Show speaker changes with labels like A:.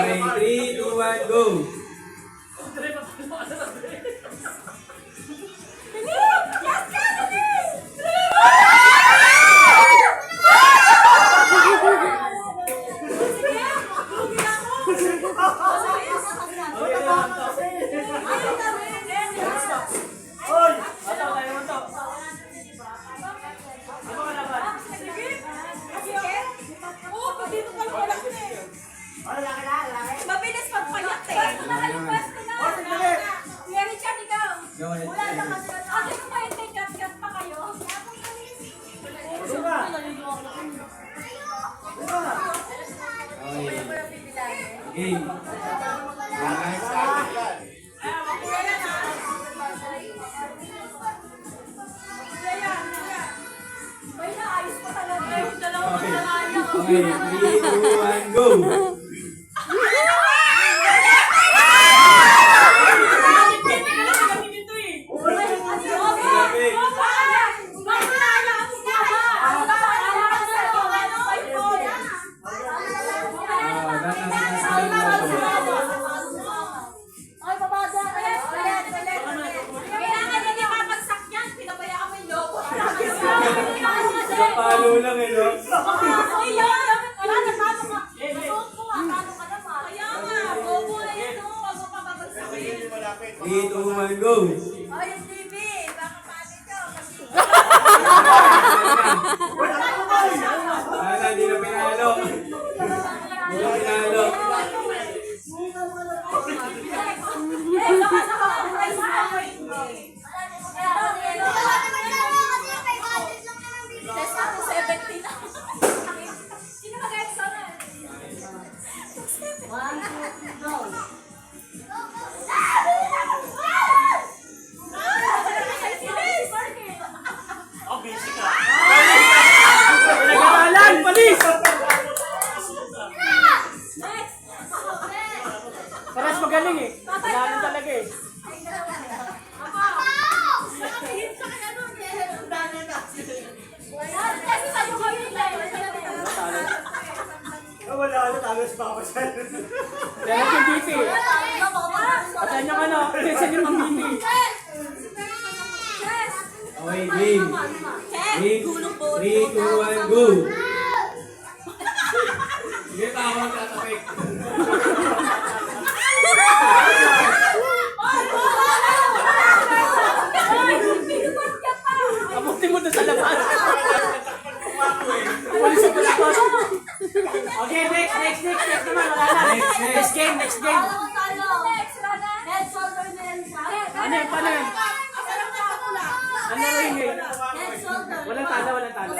A: Okay, 3, 2, 1, go!
B: Mabilis magpayak eh. Pwesto na. Kuya Richard, ikaw. Wala na kasi. Ate ko kayo, kat pa kayo.
A: Okay.
B: May naayos pa talaga. Dalawa pa na kaya.
A: Okay, 3, 2, 1, go! Palo lang eh, no? 3, 2, 1, go! Hindi na pinalo. Hindi na pinalo. Pinag-aralan, palis! Paras magaling eh. Lalo talaga eh.
C: Wala na, talos pa ako siya.
A: Kaya yung BP. Asan yung ano? Asan yung BP? Okay, game. Game. 3, 2, 1, go! Hindi pa ako magtatapik. Kaputi mo doon sa labas. Walis sa labas. Okay, next naman. Wala na. Next game. Ano yun? Ano yun? Walang talo.